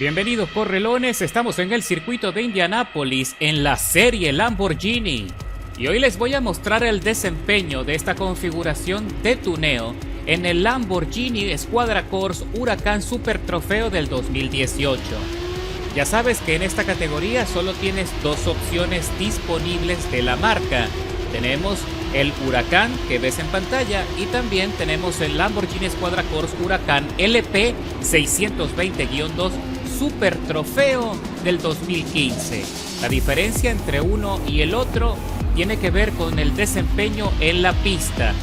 Bienvenidos correlones, estamos en el circuito de Indianápolis en la serie Lamborghini y hoy les voy a mostrar el desempeño de esta configuración de tuneo en el Lamborghini Squadra Corse Huracán Super Trofeo del 2018. Ya sabes que en esta categoría solo tienes dos opciones disponibles de la marca. Tenemos el Huracán que ves en pantalla y también tenemos el Lamborghini Squadra Corse Huracán LP 620-2 Super Trofeo del 2015. La diferencia entre uno y el otro tiene que ver con el desempeño en la pista.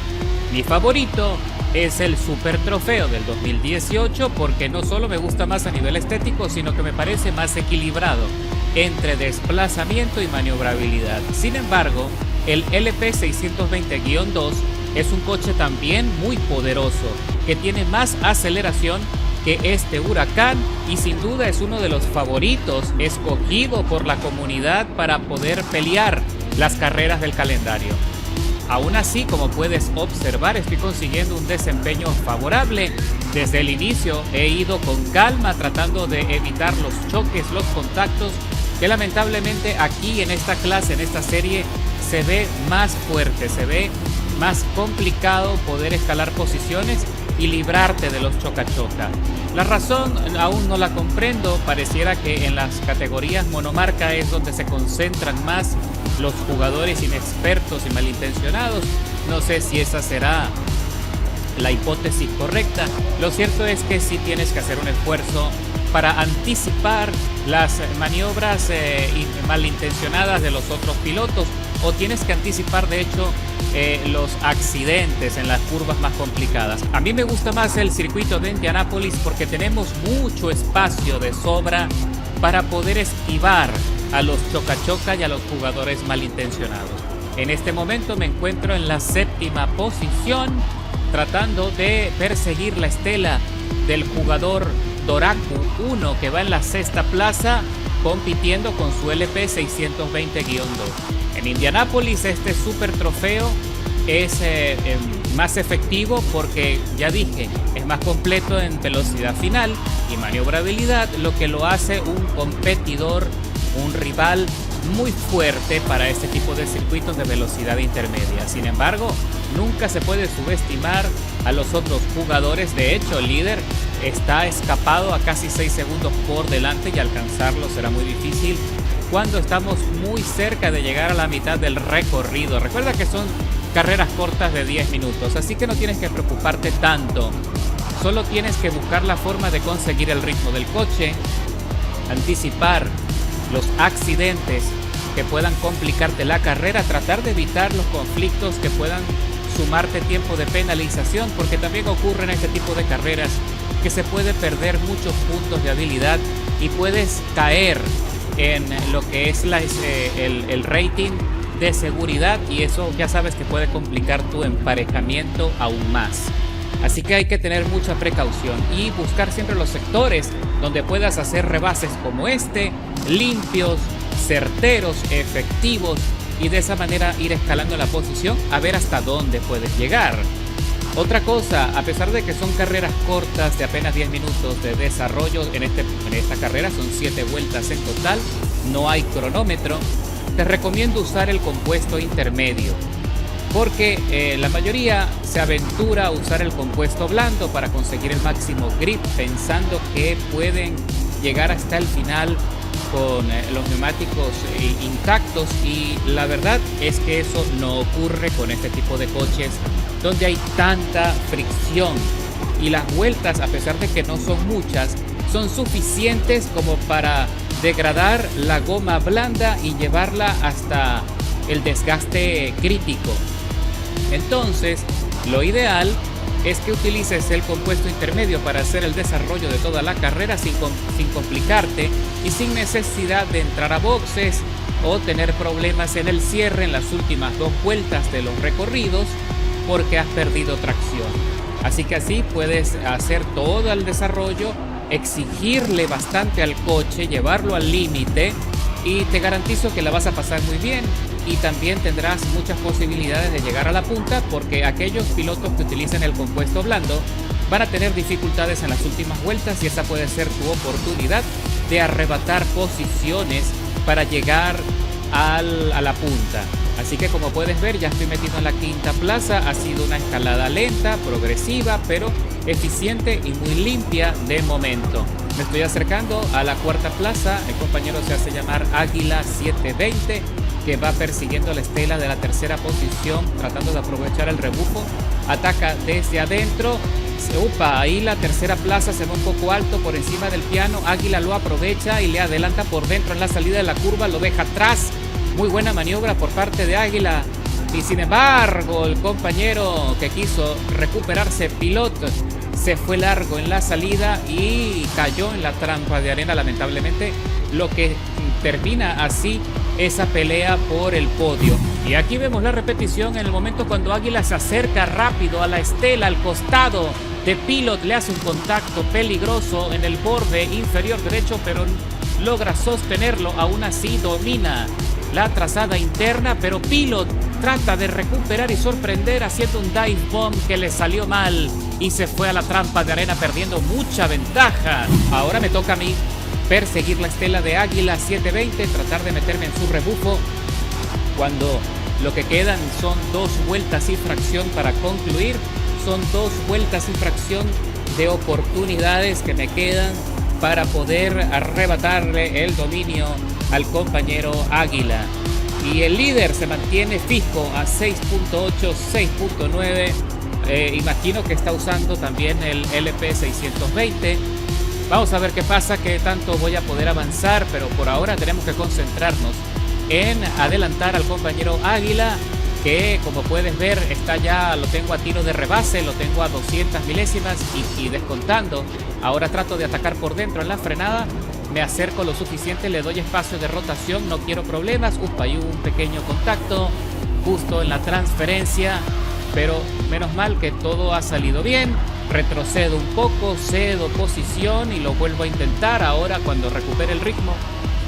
Mi favorito es el Super Trofeo del 2018 porque no solo me gusta más a nivel estético, sino que me parece más equilibrado entre desplazamiento y maniobrabilidad. Sin embargo, el LP 620-2 es un coche también muy poderoso, que tiene más aceleración que este Huracán y sin duda es uno de los favoritos escogido por la comunidad para poder pelear las carreras del calendario. Aún así, como puedes observar, estoy consiguiendo un desempeño favorable. Desde el inicio he ido con calma tratando de evitar los choques, los contactos, que lamentablemente aquí en esta clase, en esta serie, se ve más fuerte, se ve más complicado poder escalar posiciones y librarte de los choca-choca. La razón aún no la comprendo, pareciera que en las categorías monomarca es donde se concentran más los jugadores inexpertos y malintencionados. No sé si esa será la hipótesis correcta. Lo cierto es que sí tienes que hacer un esfuerzo para anticipar las maniobras malintencionadas de los otros pilotos, o tienes que anticipar de hecho los accidentes en las curvas más complicadas. A mí me gusta más el circuito de Indianápolis porque tenemos mucho espacio de sobra para poder esquivar a los choca-choca y a los jugadores malintencionados. En este momento me encuentro en la séptima posición, tratando de perseguir la estela del jugador Doraku 1, que va en la sexta plaza compitiendo con su LP 620-2. En Indianápolis este super trofeo es más efectivo porque, ya dije, es más completo en velocidad final y maniobrabilidad, lo que lo hace un competidor, un rival muy fuerte para este tipo de circuitos de velocidad intermedia. Sin embargo, nunca se puede subestimar a los otros jugadores. De hecho, el líder está escapado a casi 6 segundos por delante y alcanzarlo será muy difícil cuando estamos muy cerca de llegar a la mitad del recorrido. Recuerda que son carreras cortas de 10 minutos, así que no tienes que preocuparte tanto. Solo tienes que buscar la forma de conseguir el ritmo del coche, anticipar los accidentes que puedan complicarte la carrera, tratar de evitar los conflictos que puedan sumarte tiempo de penalización, porque también ocurre en este tipo de carreras que se puede perder muchos puntos de habilidad y puedes caer en lo que es el rating de seguridad, y eso ya sabes que puede complicar tu emparejamiento aún más. Así que hay que tener mucha precaución y buscar siempre los sectores donde puedas hacer rebases como este, limpios, certeros, efectivos, y de esa manera ir escalando la posición a ver hasta dónde puedes llegar. Otra cosa, a pesar de que son carreras cortas de apenas 10 minutos de desarrollo, en esta carrera son 7 vueltas en total, no hay cronómetro, te recomiendo usar el compuesto intermedio, porque la mayoría se aventura a usar el compuesto blando para conseguir el máximo grip, pensando que pueden llegar hasta el final con los neumáticos intactos, y la verdad es que eso no ocurre con este tipo de coches donde hay tanta fricción, y las vueltas, a pesar de que no son muchas, son suficientes como para degradar la goma blanda y llevarla hasta el desgaste crítico. Entonces, lo ideal es que utilices el compuesto intermedio para hacer el desarrollo de toda la carrera sin complicarte y sin necesidad de entrar a boxes o tener problemas en el cierre en las últimas 2 vueltas de los recorridos porque has perdido tracción. Así que así puedes hacer todo el desarrollo, exigirle bastante al coche, llevarlo al límite, y te garantizo que la vas a pasar muy bien. Y también tendrás muchas posibilidades de llegar a la punta, porque aquellos pilotos que utilizan el compuesto blando van a tener dificultades en las últimas vueltas y esa puede ser tu oportunidad de arrebatar posiciones para llegar a la punta. Así que como puedes ver, ya estoy metido en la quinta plaza. Ha sido una escalada lenta, progresiva, pero eficiente y muy limpia de momento. Me estoy acercando a la cuarta plaza. El compañero se hace llamar Águila 720, que va persiguiendo la estela de la tercera posición, tratando de aprovechar el rebufo. Ataca desde adentro. Upa, ahí la tercera plaza se va un poco alto por encima del piano. Águila lo aprovecha y le adelanta por dentro en la salida de la curva, lo deja atrás. Muy buena maniobra por parte de Águila. Y sin embargo, el compañero que quiso recuperarse, Pilot, se fue largo en la salida y cayó en la trampa de arena, lamentablemente, lo que termina así esa pelea por el podio. Y aquí vemos la repetición en el momento cuando Águila se acerca rápido a la estela al costado de Pilot, le hace un contacto peligroso en el borde inferior derecho, pero logra sostenerlo. Aún así domina la trazada interna, pero Pilot trata de recuperar y sorprender haciendo un dive bomb que le salió mal y se fue a la trampa de arena perdiendo mucha ventaja. Ahora me toca a mí perseguir la estela de Águila 720, tratar de meterme en su rebufo cuando lo que quedan son 2 vueltas y fracción para concluir. Son 2 vueltas y fracción de oportunidades que me quedan para poder arrebatarle el dominio al compañero Águila. Y el líder se mantiene fijo a 6.8, 6.9. Imagino que está usando también el LP620. Vamos a ver qué pasa, qué tanto voy a poder avanzar, pero por ahora tenemos que concentrarnos en adelantar al compañero Águila, que como puedes ver está ya, lo tengo a tiro de rebase, lo tengo a 200 milésimas y descontando. Ahora trato de atacar por dentro en la frenada, me acerco lo suficiente, le doy espacio de rotación, no quiero problemas. Hay un pequeño contacto justo en la transferencia, pero menos mal que todo ha salido bien. Retrocedo un poco, cedo posición y lo vuelvo a intentar. Ahora cuando recupere el ritmo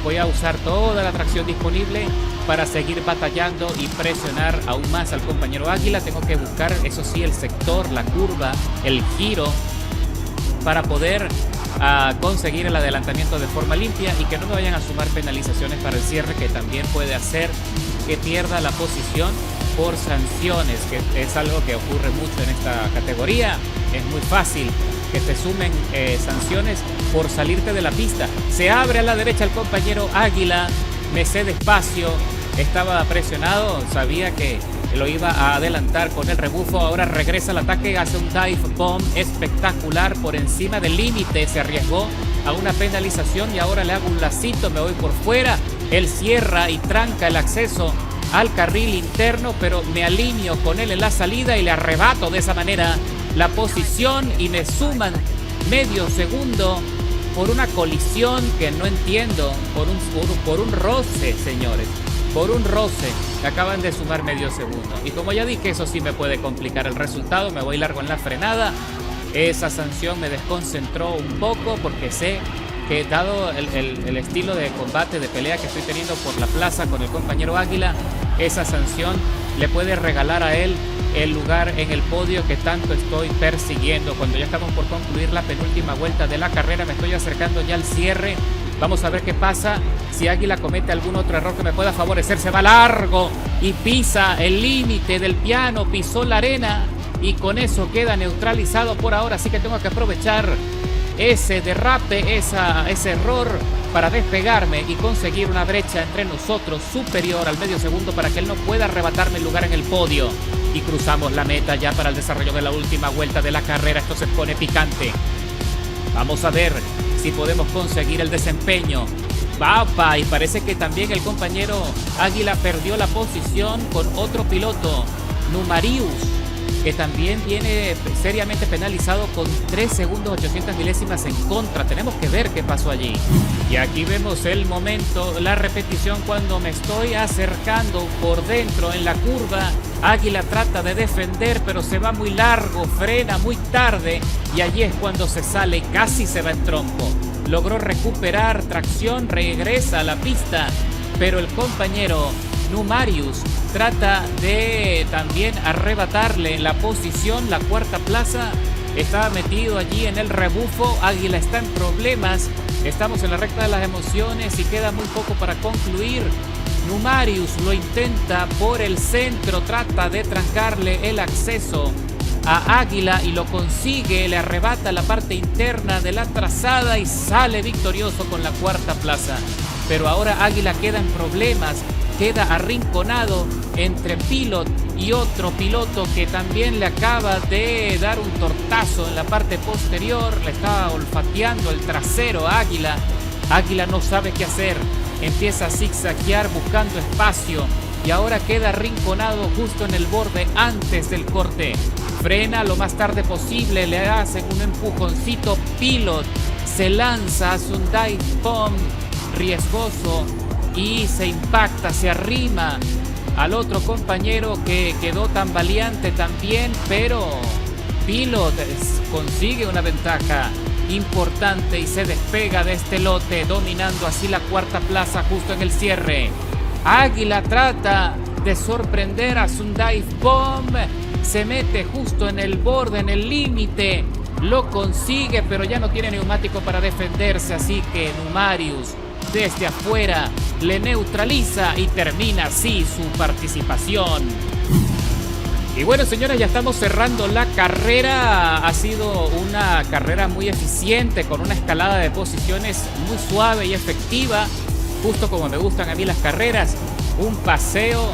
voy a usar toda la tracción disponible para seguir batallando y presionar aún más al compañero Águila. Tengo que buscar, eso sí, el sector, la curva, el giro para poder conseguir el adelantamiento de forma limpia y que no me vayan a sumar penalizaciones para el cierre, que también puede hacer que pierda la posición por sanciones, que es algo que ocurre mucho en esta categoría. Es muy fácil que te sumen sanciones por salirte de la pista. Se abre a la derecha el compañero Águila, me cede espacio, estaba presionado, sabía que lo iba a adelantar con el rebufo. Ahora regresa al ataque, hace un dive bomb espectacular por encima del límite, se arriesgó a una penalización y ahora le hago un lacito, me voy por fuera. Él cierra y tranca el acceso al carril interno, pero me alineo con él en la salida y le arrebato de esa manera la posición y me suman medio segundo por una colisión que no entiendo, por un roce, señores, por un roce. Me acaban de sumar medio segundo y como ya dije, eso sí me puede complicar el resultado. Me voy largo en la frenada. Esa sanción me desconcentró un poco porque sé que dado el estilo de combate, de pelea que estoy teniendo por la plaza con el compañero Águila, esa sanción le puede regalar a él el lugar en el podio que tanto estoy persiguiendo. Cuando ya estamos por concluir la penúltima vuelta de la carrera, me estoy acercando ya al cierre. Vamos a ver qué pasa, si Águila comete algún otro error que me pueda favorecer. Se va largo y pisa el límite del piano, pisó la arena y con eso queda neutralizado por ahora. Así que tengo que aprovechar ese derrape, ese error para despegarme y conseguir una brecha entre nosotros superior al medio segundo para que él no pueda arrebatarme el lugar en el podio. Y cruzamos la meta ya para el desarrollo de la última vuelta de la carrera. Esto se pone picante. Vamos a ver si podemos conseguir el desempeño. ¡Papa! Y parece que también el compañero Águila perdió la posición con otro piloto, Numarius, que también viene seriamente penalizado con 3 segundos 800 milésimas en contra. Tenemos que ver qué pasó allí. Y aquí vemos el momento, la repetición cuando me estoy acercando por dentro en la curva. Águila trata de defender, pero se va muy largo, frena muy tarde y allí es cuando se sale y casi se va en trompo. Logró recuperar tracción, regresa a la pista, pero el compañero Numarius trata de también arrebatarle la posición, la cuarta plaza, estaba metido allí en el rebufo. Águila está en problemas. Estamos en la recta de las emociones y queda muy poco para concluir. Numarius lo intenta por el centro, trata de trancarle el acceso a Águila y lo consigue, le arrebata la parte interna de la trazada y sale victorioso con la cuarta plaza. Pero ahora Águila queda en problemas, queda arrinconado entre Pilot y otro piloto que también le acaba de dar un tortazo en la parte posterior, le estaba olfateando el trasero a Águila. Águila no sabe qué hacer, empieza a zigzaguear buscando espacio y ahora queda arrinconado justo en el borde antes del corte. Frena lo más tarde posible, le hacen un empujoncito. Pilot se lanza, hace un dive bomb riesgoso y se impacta, se arrima al otro compañero que quedó tambaleante también, pero Pilot consigue una ventaja importante y se despega de este lote, dominando así la cuarta plaza justo en el cierre. Águila trata de sorprender a Sundive Bomb, se mete justo en el borde, en el límite, lo consigue, pero ya no tiene neumático para defenderse, así que Numarius desde afuera le neutraliza y termina así su participación. Y bueno, señores, ya estamos cerrando la carrera. Ha sido una carrera muy eficiente, con una escalada de posiciones muy suave y efectiva, justo como me gustan a mí las carreras. Un paseo,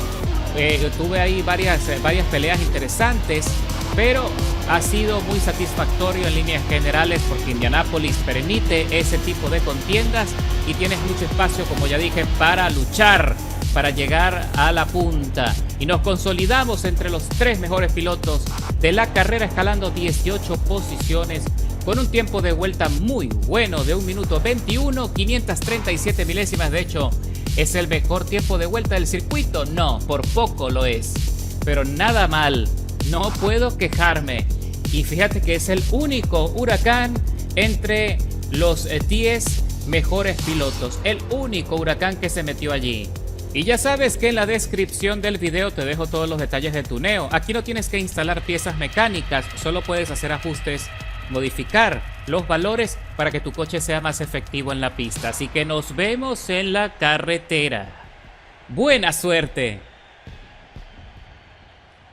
tuve ahí varias peleas interesantes, pero ha sido muy satisfactorio en líneas generales porque Indianápolis permite ese tipo de contiendas y tienes mucho espacio, como ya dije, para luchar, para llegar a la punta. Y nos consolidamos entre los 3 mejores pilotos de la carrera, escalando 18 posiciones con un tiempo de vuelta muy bueno de 1 minuto 21, 537 milésimas. De hecho, ¿es el mejor tiempo de vuelta del circuito? No, por poco lo es, pero nada mal, no puedo quejarme. Y fíjate que es el único Huracán entre los 10 mejores pilotos, el único Huracán que se metió allí. Y ya sabes que en la descripción del video te dejo todos los detalles de tuneo. Aquí no tienes que instalar piezas mecánicas, solo puedes hacer ajustes, modificar los valores para que tu coche sea más efectivo en la pista. Así que nos vemos en la carretera. ¡Buena suerte!